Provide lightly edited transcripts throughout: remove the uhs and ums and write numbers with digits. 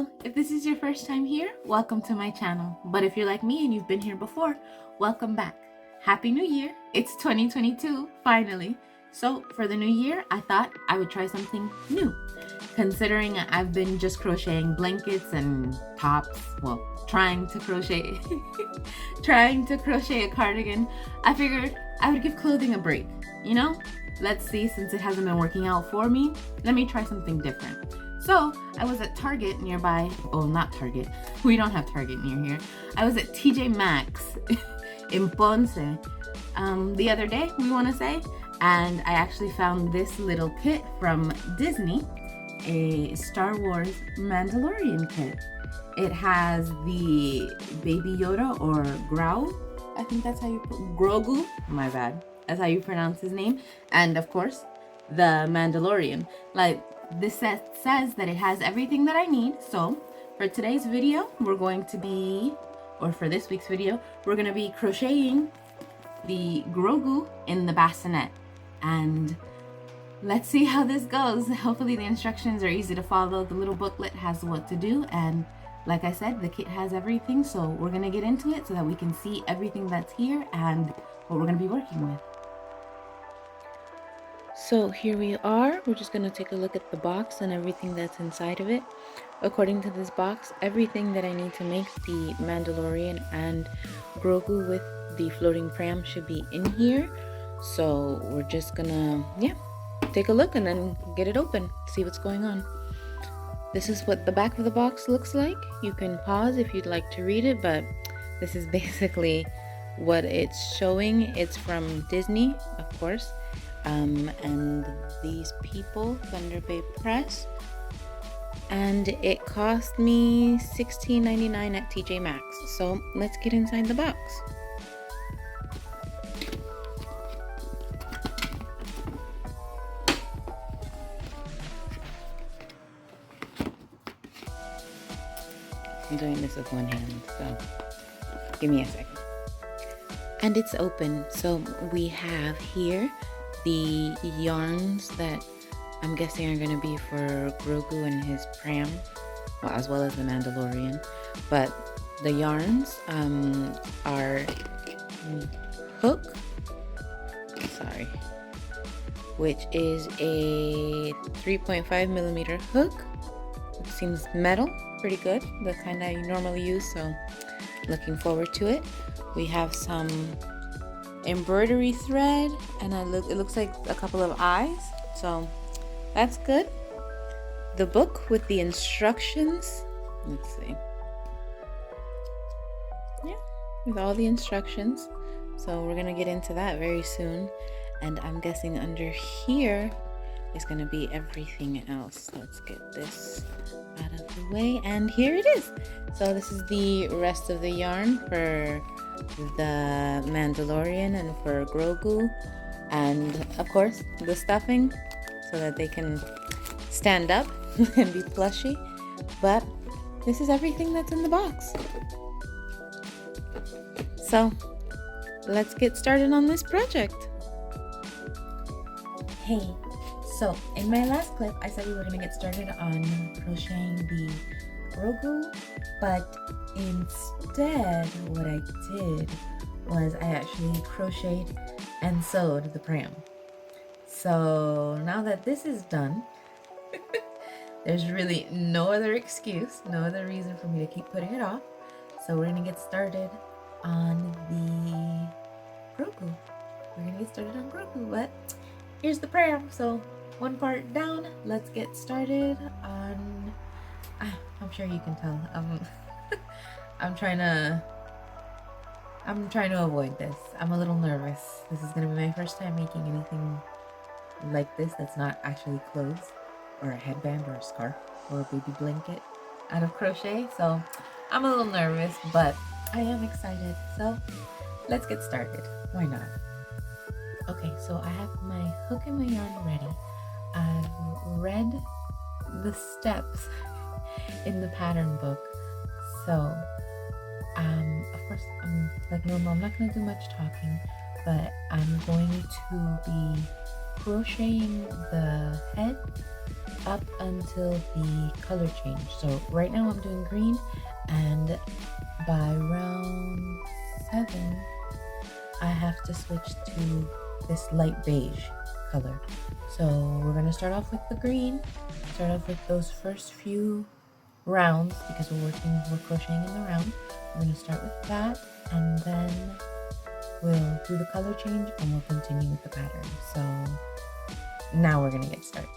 Hello, if this is your first time here, welcome to my channel. But if you're like me and you've been here before, welcome back. Happy New Year! It's 2022, finally. So for the new year, I thought I would try something new. Considering I've been just crocheting blankets and tops, well, trying to crochet a cardigan, I figured I would give clothing a break, you know? Let's see, since it hasn't been working out for me, let me try something different. So I was at Target nearby. Oh, not Target. We don't have Target near here. I was at TJ Maxx in Ponce the other day, we want to say, and I actually found this little kit from Disney, a Star Wars Mandalorian kit. It has the Baby Yoda, or Grau, I think that's how you put Grogu. My bad. That's how you pronounce his name. And of course, the Mandalorian. Like, this set says that it has everything that I need. So for today's video, we're going to be, or for this week's video, we're going to be crocheting the Grogu in the bassinet. And let's see how this goes. Hopefully the instructions are easy to follow. The little booklet has what to do, and like I said, the kit has everything. So we're going to get into it so that we can see everything that's here and what we're going to be working with. So here we are. We're just going to take a look at the box and everything that's inside of it. According to this box, everything that I need to make the Mandalorian and Grogu with the floating pram should be in here. So we're just gonna, take a look and then get it open, see what's going on. This is what the back of the box looks like. You can pause if you'd like to read it, but this is basically what it's showing. It's from Disney, of course. And these people, Thunder Bay Press, and it cost me $16.99 at TJ Maxx. So let's get inside the box. I'm doing this with one hand, so give me a second. And it's open. So we have here the yarns that I'm guessing are going to be for Grogu and his pram, well, as well as the Mandalorian. But the yarns are hook, which is a 3.5 millimeter hook. It seems metal, pretty good, the kind I normally use, so looking forward to it. We have some embroidery thread, and it looks like a couple of eyes, so that's good. The book with the instructions, let's see, with all the instructions. So we're gonna get into that very soon, and I'm guessing under here is gonna be everything else. Let's get this out of the way, and here it is. So this is the rest of the yarn for the Mandalorian and for Grogu, and of course the stuffing so that they can stand up and be plushy. But this is everything that's in the box. So let's get started on this project. Hey, so in my last clip I said we were going to get started on crocheting the Grogu, but instead what I did was I actually crocheted and sewed the pram. So now that this is done, there's really no other excuse, no other reason for me to keep putting it off. So we're gonna get started on the Grogu. But here's the pram. So one part down. Let's get started on. I'm sure you can tell. I'm trying to avoid this. I'm a little nervous. This is gonna be my first time making anything like this that's not actually clothes or a headband or a scarf or a baby blanket out of crochet. So I'm a little nervous, but I am excited. So let's get started. Why not? Okay, so I have my hook and my yarn ready. I've read the steps in the pattern book. So of course, like normal, I'm not going to do much talking, but I'm going to be crocheting the head up until the color change. So right now I'm doing green, and by round 7 I have to switch to this light beige color. So we're going to start off with the green, start off with those first few rounds because we're crocheting in the round. We're going to start with that, and then we'll do the color change and we'll continue with the pattern. So now we're going to get started.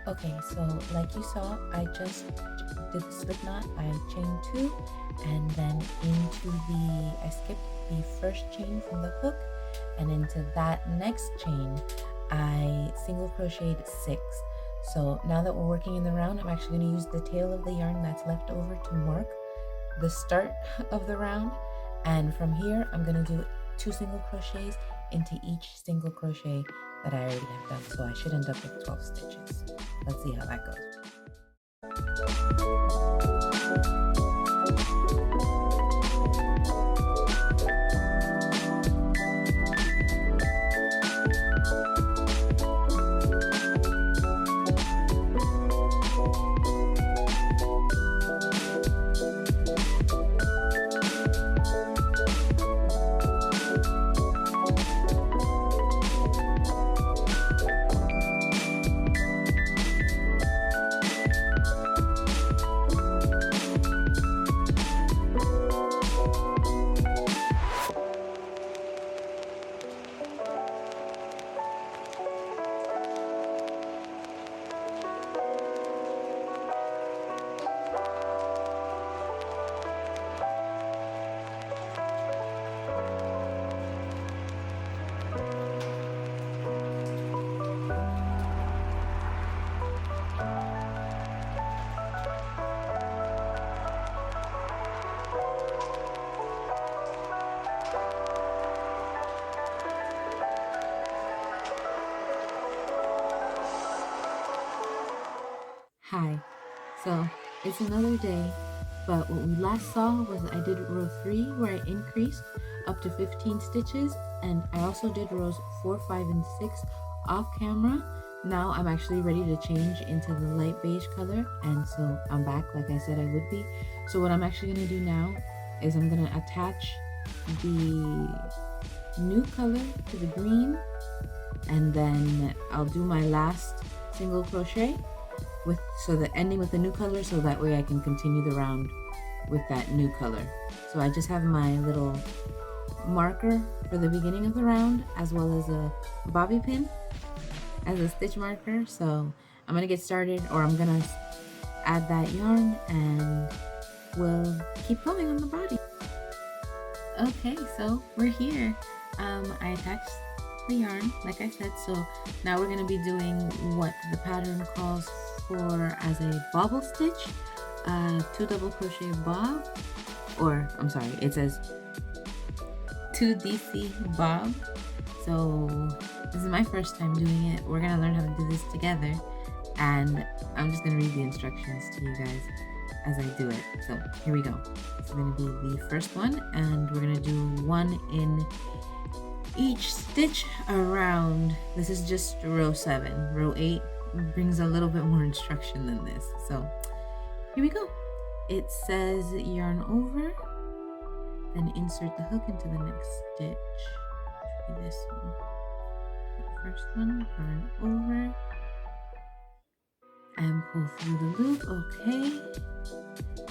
Okay, so like you saw, I just did the slip knot. I chained 2, and then I skipped the first chain from the hook, and into that next chain I single crocheted 6. So now that we're working in the round, I'm actually going to use the tail of the yarn that's left over to mark the start of the round, and from here I'm going to do 2 single crochets into each single crochet that I already have done. So I should end up with 12 stitches. Let's see how that goes. Hi, so it's another day, but what we last saw was I did row 3 where I increased up to 15 stitches, and I also did rows 4, 5, and 6 off camera. Now I'm actually ready to change into the light beige color, and so I'm back like I said I would be. So what I'm actually going to do now is I'm going to attach the new color to the green, and then I'll do my last single crochet ending with the new color, so that way I can continue the round with that new color. So I just have my little marker for the beginning of the round, as well as a bobby pin as a stitch marker. So I'm gonna get started, or I'm gonna add that yarn, and we'll keep going on the body. Okay, so we're here. I attached the yarn like I said, so now we're going to be doing what the pattern calls for as a bobble stitch, 2 double crochet bob, or I'm sorry, it says 2 DC bob. So this is my first time doing it. We're going to learn how to do this together, and I'm just going to read the instructions to you guys as I do it. So here we go. It's going to be the first one, and we're going to do 1 in each stitch around. This is just row 7. Row 8 brings a little bit more instruction than this. So here we go. It says yarn over, then insert the hook into the next stitch. Should be this one. The first one, yarn over, and pull through the loop. Okay.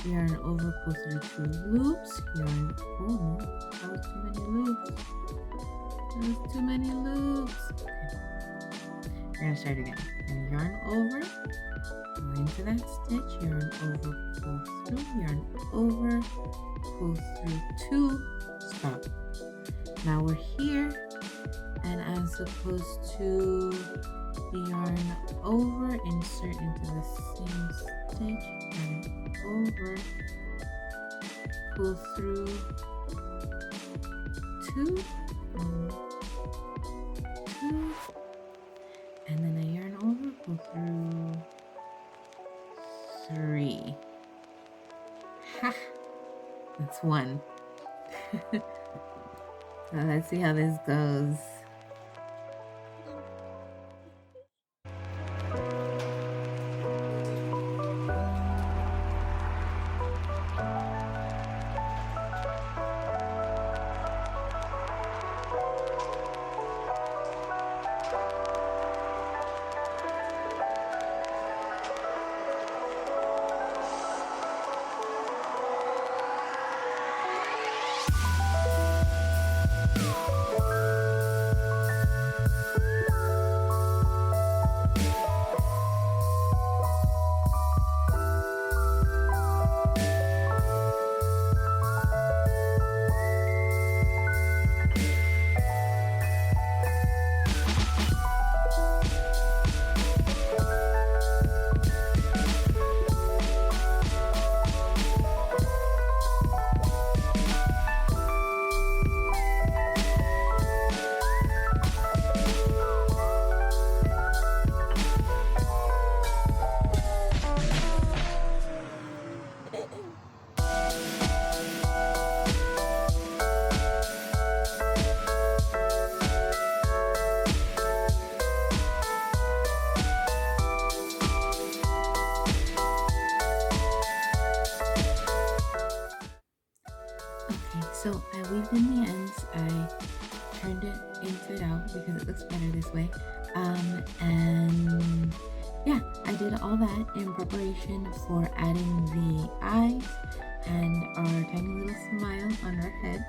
Yarn over, pull through 2 loops. Yarn, oh no, that was too many loops. There's too many loops. Okay. We're gonna start again. And yarn over, go into that stitch, yarn over, pull through, yarn over, pull through 2, stop. Now we're here, and I'm supposed to yarn over, insert into the same stitch, yarn over, pull through 2, 1, 2, and then I yarn over, go through 3. Ha! That's 1. So let's see how this goes. So I weaved in the ends, I turned it inside out because it looks better this way. And yeah, I did all that in preparation for adding the eyes and our tiny little smile on her head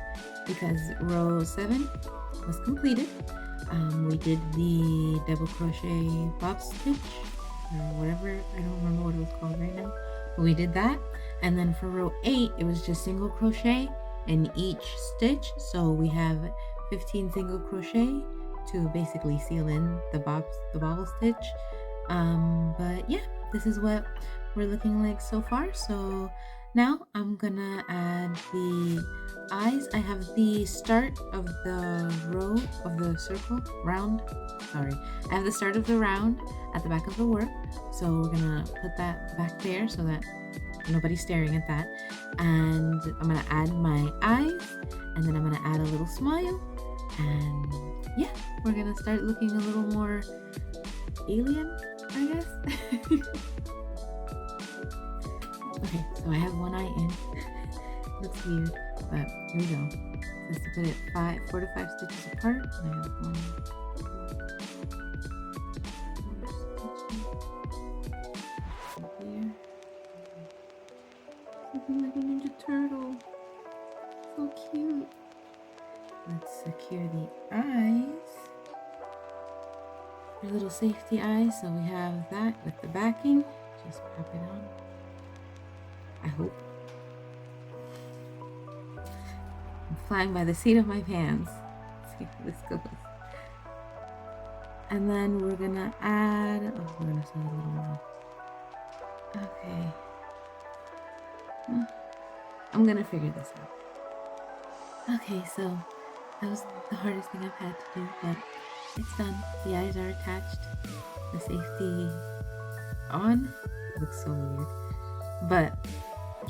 because row 7 was completed. We did the double crochet bob stitch or whatever, I don't remember what it was called right now, but we did that. And then for row 8 it was just single crochet in each stitch, so we have 15 single crochet to basically seal in the bobble stitch. But yeah, this is what we're looking like so far. So now I'm gonna add the eyes. I have the start of the row of the circle round, I have the start of the round at the back of the work, so we're gonna put that back there so that nobody's staring at that. And I'm gonna add my eyes, and then I'm gonna add a little smile, and yeah, we're gonna start looking a little more alien, I guess. Okay, so I have one eye in. Looks weird, but here we go. Just to put it 4 to 5 stitches apart, and I have 1, 2, 4 stitches. Looking like a Ninja Turtle. So cute. Let's secure the eyes. Your little safety eyes. So we have that with the backing. Just pop it on. I hope. I'm flying by the seat of my pants. Let's see how this goes. And then we're gonna add, we're gonna sew a little more. Okay. I'm gonna figure this out. Okay, so that was the hardest thing I've had to do, but it's done. The eyes are attached. The safety on. It looks so weird. But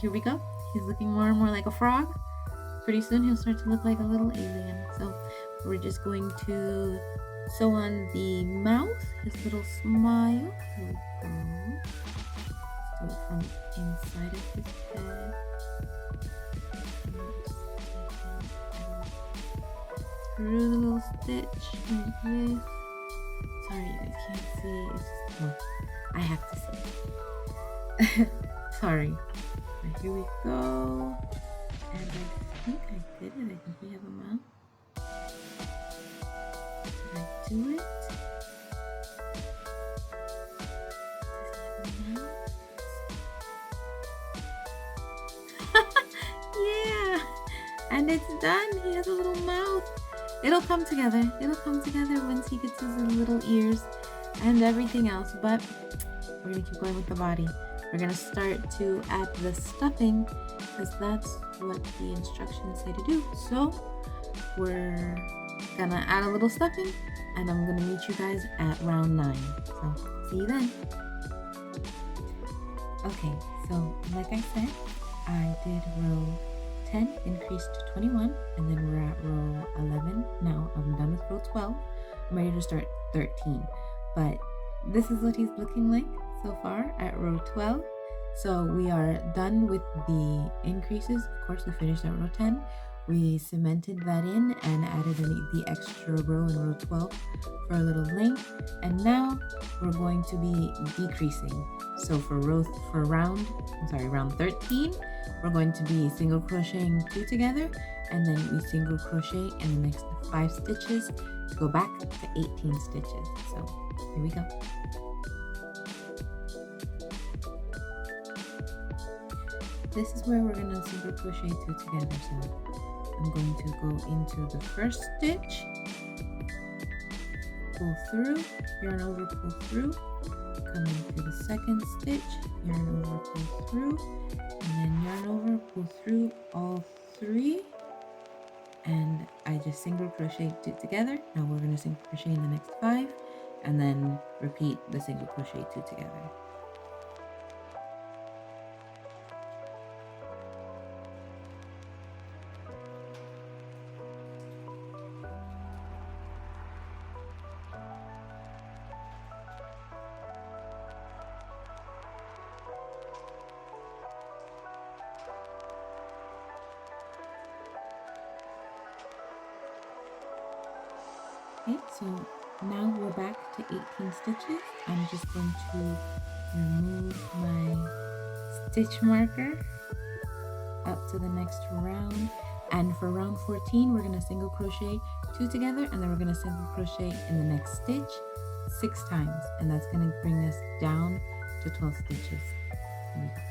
here we go. He's looking more and more like a frog. Pretty soon he'll start to look like a little alien. So we're just going to sew on the mouth, his little smile. Here we go. Let's do it from inside of his head. Through the little stitch like this. Sorry you guys can't see. It's just, well, I have to see. Sorry. But here we go. And I think I did it. I think we have a mouth. Did I do it? Yeah, and it's done. He has a little mouth. It'll come together. It'll come together once he gets his little ears and everything else. But we're gonna keep going with the body. We're gonna start to add the stuffing because that's what the instructions say to do. So we're gonna add a little stuffing, and I'm gonna meet you guys at round 9. So see you then. Okay, so like I said, I did row 10, increased to 21, and then we're at row 11. Now I'm done with row 12. I'm ready to start 13, but this is what he's looking like so far at row 12. So we are done with the increases. Of course, we finished at row 10. We cemented that in and added the extra row in row 12 for a little length. And now we're going to be decreasing. So for round 13, we're going to be single crocheting 2 together, and then we single crochet in the next 5 stitches to go back to 18 stitches. So here we go. This is where we're going to single crochet 2 together. So I'm going to go into the first stitch, pull through, yarn over, pull through, come into the second stitch, yarn over, pull through, and then yarn over, pull through all 3, and I just single crochet 2 together. Now we're going to single crochet in the next 5, and then repeat the single crochet 2 together. Okay, so now we're back to 18 stitches. I'm just going to remove my stitch marker up to the next round. And for round 14, we're going to single crochet 2 together, and then we're going to single crochet in the next stitch 6 times. And that's going to bring us down to 12 stitches. Here we go.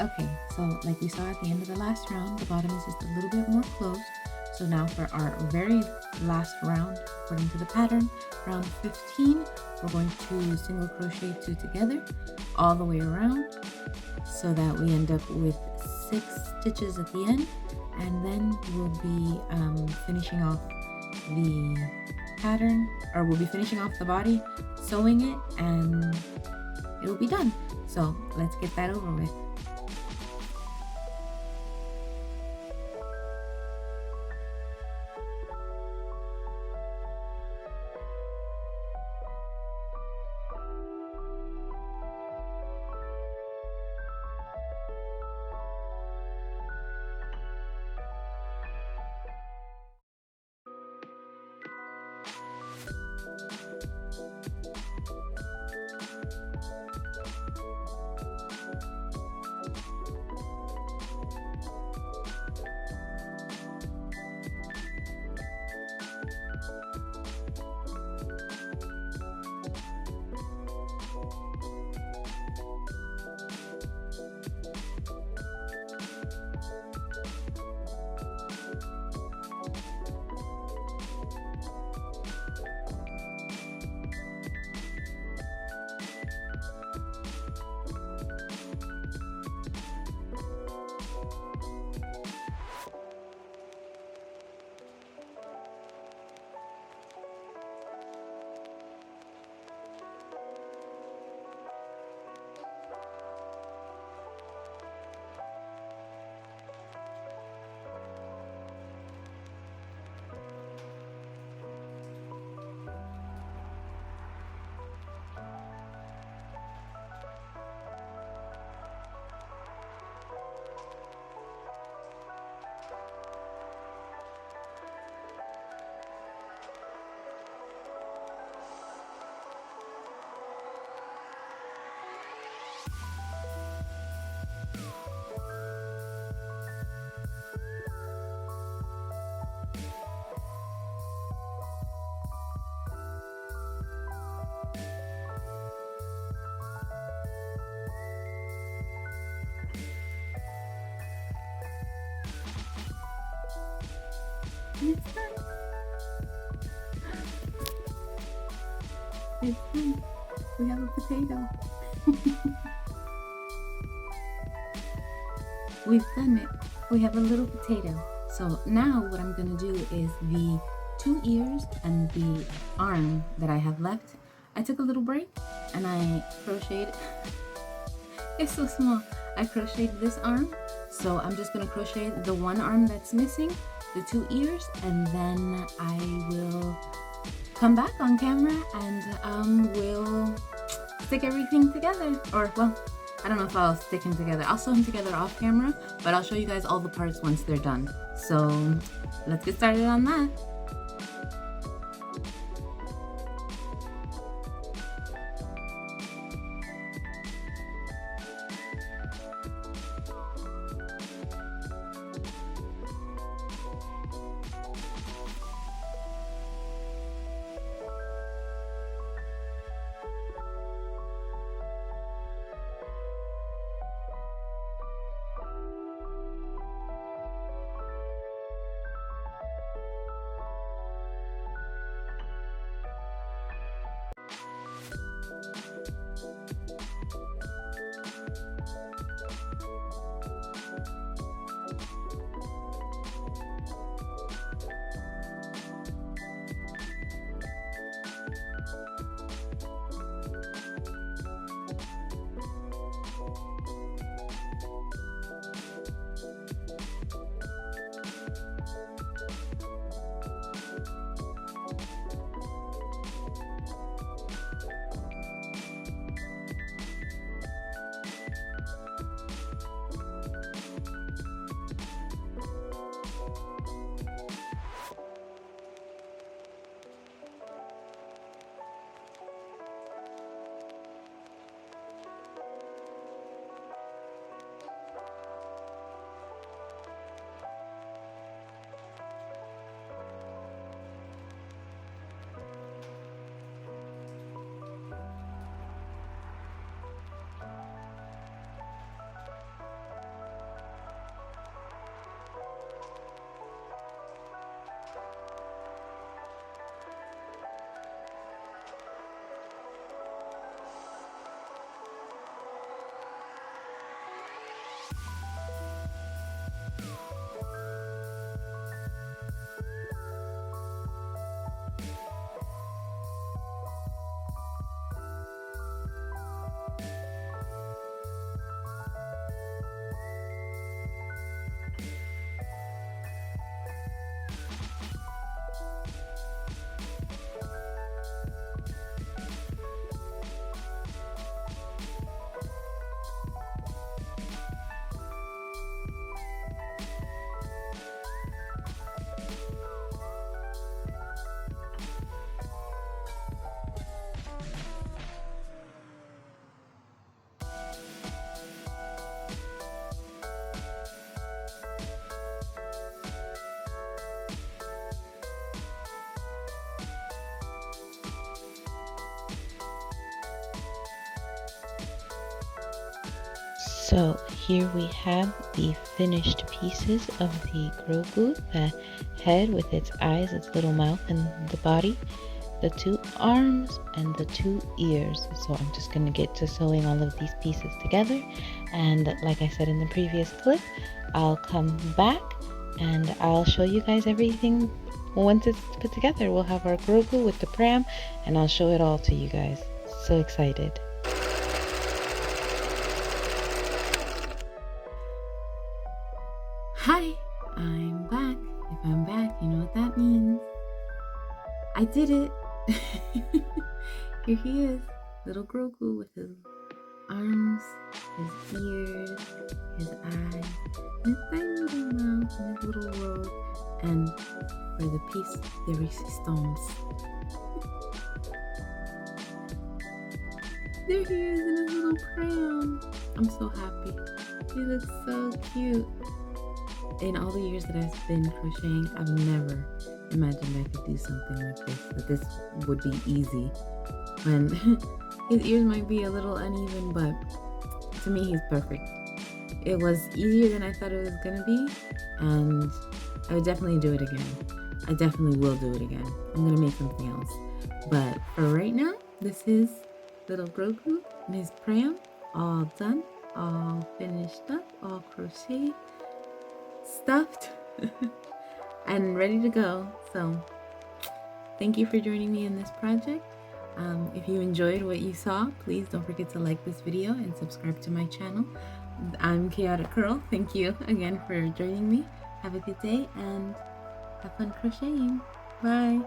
Okay, so like we saw at the end of the last round, the bottom is just a little bit more closed. So now for our very last round, according to the pattern, round 15, we're going to single crochet 2 together all the way around, so that we end up with 6 stitches at the end, and then we'll be finishing off the pattern, or we'll be finishing off the body, sewing it, and it'll be done. So let's get that over with. It's done. We have a potato. We've done it. We have a little potato. So now what I'm gonna do is the 2 ears and the arm that I have left. I took a little break and I crocheted. It's so small. I crocheted this arm. So I'm just gonna crochet the one arm that's missing, the 2 ears, and then I will come back on camera and we'll stick everything together. Or, well, I don't know if I'll stick them together. I'll sew them together off camera, but I'll show you guys all the parts once they're done. So let's get started on that. So here we have the finished pieces of the Grogu, the head with its eyes, its little mouth, and the body, the 2 arms, and the 2 ears. So I'm just going to get to sewing all of these pieces together, and like I said in the previous clip, I'll come back and I'll show you guys everything once it's put together. We'll have our Grogu with the pram, and I'll show it all to you guys. So excited. Hi, I'm back. If I'm back, you know what that means. I did it. Here he is, little Grogu with his arms, his ears, his eyes, his tiny little mouth, and his little robe, and for the piece de resistance. There he is in his little pram. I'm so happy. He looks so cute. In all the years that I've been crocheting, I've never imagined I could do something like this, that this would be easy. When his ears might be a little uneven, but to me, he's perfect. It was easier than I thought it was gonna be, and I would definitely do it again. I definitely will do it again. I'm gonna make something else. But for right now, this is little Grogu and his pram, all done, all finished up, all crocheted, stuffed, and ready to go. So thank you for joining me in this project. If you enjoyed what you saw, please don't forget to like this video and subscribe to my channel. I'm Chaotic Curl. Thank you again for joining me. Have a good day and have fun crocheting. Bye.